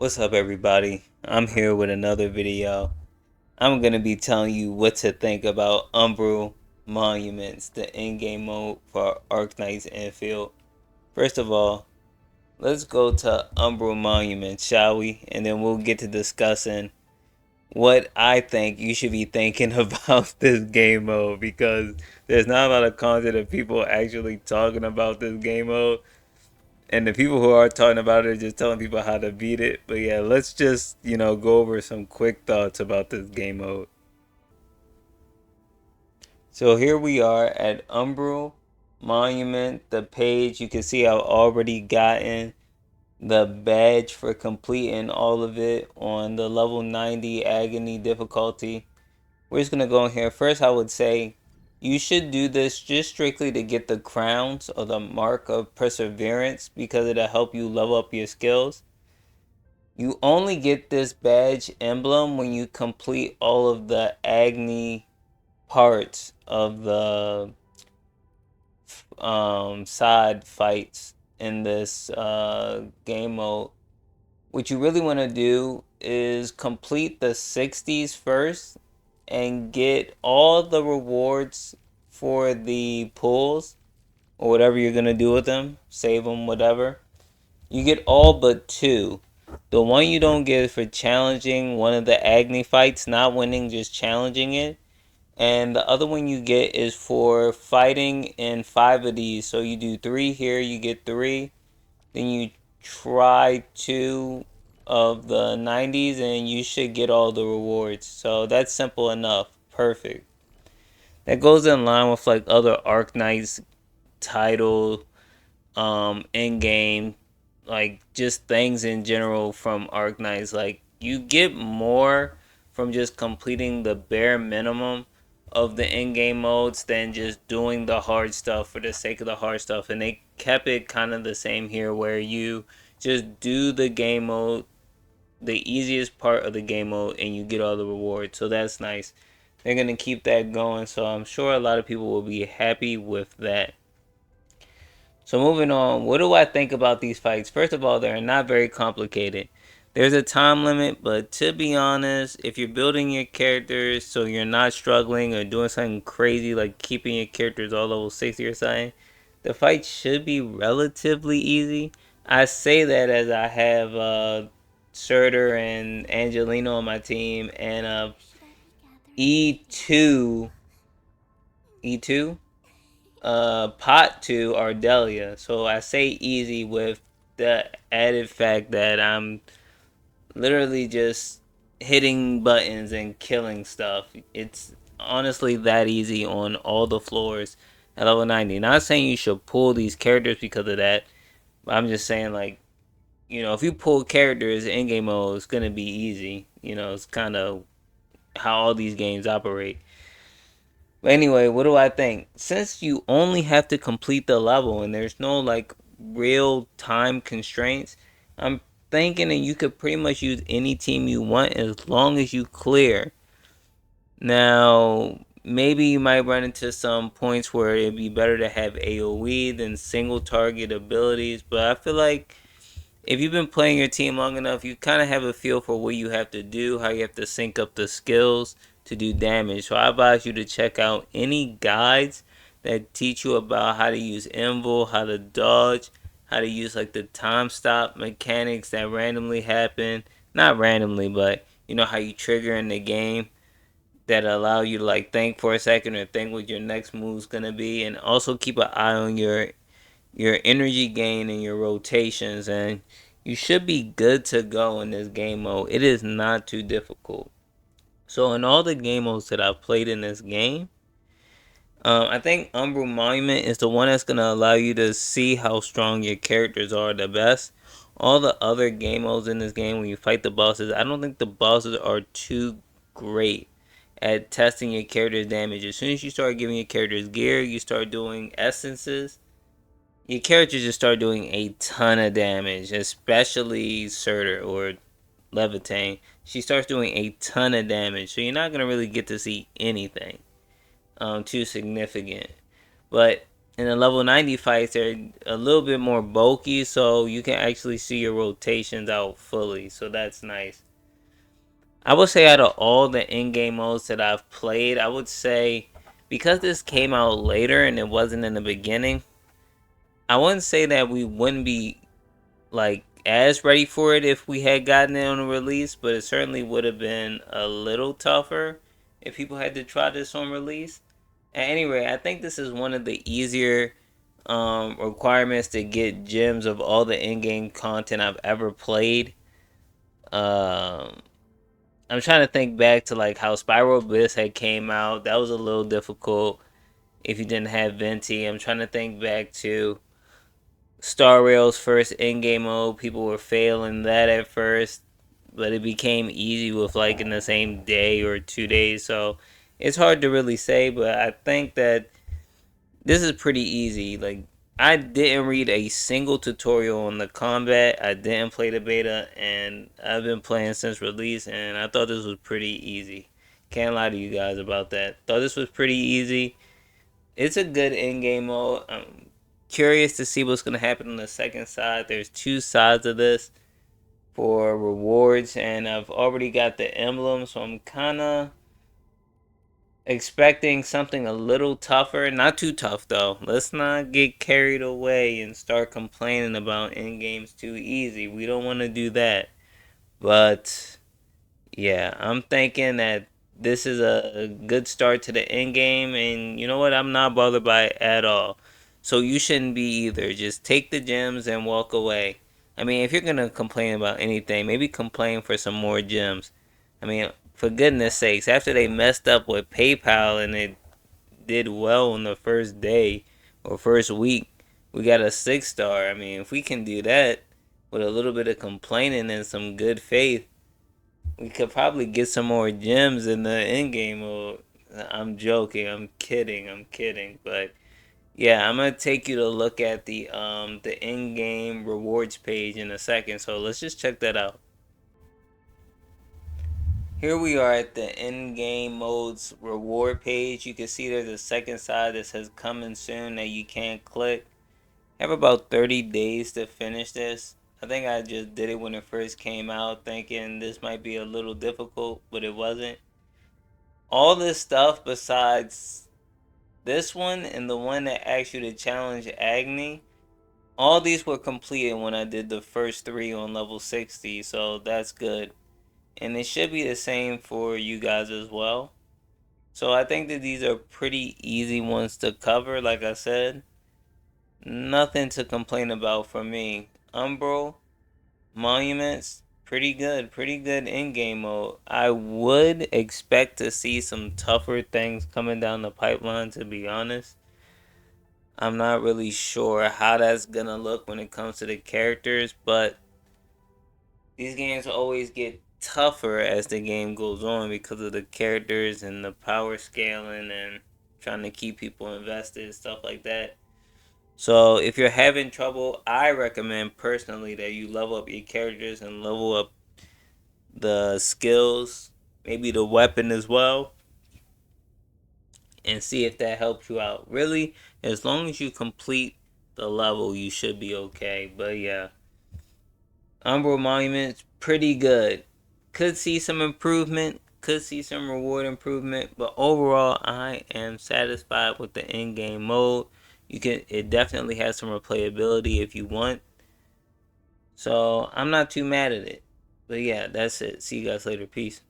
What's up, everybody? I'm here with another video. I'm going to be telling you what to think about Umbral Monuments, the in-game mode for Arknights Endfield. First of all, let's go to Umbral Monuments, shall we? And then we'll get to discussing what I think you should be thinking about this game mode, because there's not a lot of content of people actually talking about this game mode. And the people who are talking about it are just telling people how to beat it. But yeah, let's just, go over some quick thoughts about this game mode. So here we are at Umbral Monument, the page. You can see I've already gotten the badge for completing all of it on the level 90 agony difficulty. We're just going to go in here. First, I would say you should do this just strictly to get the crowns or the mark of perseverance, because it'll help you level up your skills. You only get this badge emblem when you complete all of the agony parts of the side fights in this game mode. What you really want to do is complete the 60s first and get all the rewards for the pulls or whatever you're going to do with them. Save them, whatever. You get all but two. The one you don't get is for challenging one of the agony fights, not winning, just challenging it. And the other one you get is for fighting in 5 of these. So you do 3 here, you get 3. Then you try 2 of the 90s and you should get all the rewards. So that's simple enough. Perfect. That goes in line with like other Arknights title in game, like just things in general from Arknights. Like you get more from just completing the bare minimum of the in-game modes than just doing the hard stuff for the sake of the hard stuff. And they kept it kind of the same here, where you just do the game mode, the easiest part of the game mode, and you get all the rewards. So that's nice. They're gonna keep that going, so I'm sure a lot of people will be happy with that. So moving on, what do I think about these fights? First of all, they're not very complicated. There's a time limit, but to be honest, if you're building your characters so you're not struggling or doing something crazy like keeping your characters all level 60 or something, the fight should be relatively easy. I say that as I have Surtur and Angelino on my team, and E2, E2, pot to Ardelia. So I say easy with the added fact that I'm literally just hitting buttons and killing stuff. It's honestly that easy on all the floors at level 90. Not saying you should pull these characters because of that, but I'm just saying, like, if you pull characters in game mode, it's gonna be easy. It's kind of how all these games operate. But anyway, what do I think? Since you only have to complete the level and there's no like real time constraints, I'm thinking that you could pretty much use any team you want as long as you clear. Now, maybe you might run into some points where it'd be better to have AoE than single target abilities, but I feel like if you've been playing your team long enough, you kind of have a feel for what you have to do, how you have to sync up the skills to do damage. So I advise you to check out any guides that teach you about how to use Invul, how to dodge, how to use like the time stop mechanics that randomly happen. Not randomly, but you know how you trigger in the game that allow you to like think for a second or think what your next move's gonna be, and also keep an eye on your energy gain and your rotations, and you should be good to go in this game mode. It is not too difficult. So in all the game modes that I've played in this game, I think Umbral Monument is the one that's going to allow you to see how strong your characters are the best. All the other game modes in this game, when you fight the bosses, I don't think the bosses are too great at testing your character's damage. As soon as you start giving your characters gear, you start doing essences, your character just start doing a ton of damage, especially Surtur or Levitain. She starts doing a ton of damage, so you're not gonna really get to see anything too significant. But In the level 90 fights, they're a little bit more bulky, so you can actually see your rotations out fully. So that's nice. I would say out of all the in-game modes that I've played, I would say because this came out later and it wasn't in the beginning, I wouldn't say that we wouldn't be like as ready for it if we had gotten it on a release, but it certainly would have been a little tougher if people had to try this on release. At any rate, I think this is one of the easier requirements to get gems of all the in-game content I've ever played. Um, I'm trying to think back to like how Spiral Abyss had came out. That was a little difficult if you didn't have Venti. I'm trying to think back to Star Rail's first in-game mode. People were failing that at first, but it became easy with like in the same day or 2 days. So it's hard to really say, but I think that this is pretty easy. Like I didn't read a single tutorial on the combat. I didn't play the beta, and I've been playing since release, and I thought this was pretty easy. Can't lie to you guys about that. Thought this was pretty easy. It's a good in-game mode. I'm curious to see what's gonna happen on the second side. There's two sides of this for rewards, and I've already got the emblem, so I'm kinda expecting something a little tougher. Not too tough though. Let's not get carried away and start complaining about end games too easy. We don't want to do that. But yeah, I'm thinking that this is a good start to the end game, and you know what? I'm not bothered by it at all. So you shouldn't be either. Just take the gems and walk away. I mean, if you're gonna complain about anything, maybe complain for some more gems. I mean, for goodness sakes, after they messed up with PayPal and it did well on the first day or first week, we got a 6 star. I mean, if we can do that with a little bit of complaining and some good faith, we could probably get some more gems in the end game mode. I'm joking. I'm kidding. I'm kidding. But yeah, I'm gonna take you to look at the in game rewards page in a second. So let's just check that out. Here we are at the in-game modes reward page. You can see there's a second side that says coming soon that you can't click. I have about 30 days to finish this. I think I just did it when it first came out thinking this might be a little difficult, but it wasn't. All this stuff besides this one and the one that asks you to challenge Agni, all these were completed when I did the first three on level 60, so that's good. And it should be the same for you guys as well. So I think that these are pretty easy ones to cover, like I said. Nothing to complain about for me. Umbral, Monuments, pretty good in game mode. I would expect to see some tougher things coming down the pipeline, to be honest. I'm not really sure how that's gonna look when it comes to the characters, but these games always get tougher as the game goes on because of the characters and the power scaling and trying to keep people invested, stuff like that. So if you're having trouble, I recommend personally that you level up your characters and level up the skills, maybe the weapon as well, and see if that helps you out. Really, as long as you complete the level, you should be okay. But yeah, Umbral Monument's pretty good. Could see some improvement, could see some reward improvement, but overall, I am satisfied with the in-game mode. It definitely has some replayability if you want. So I'm not too mad at it. But yeah, that's it. See you guys later. Peace.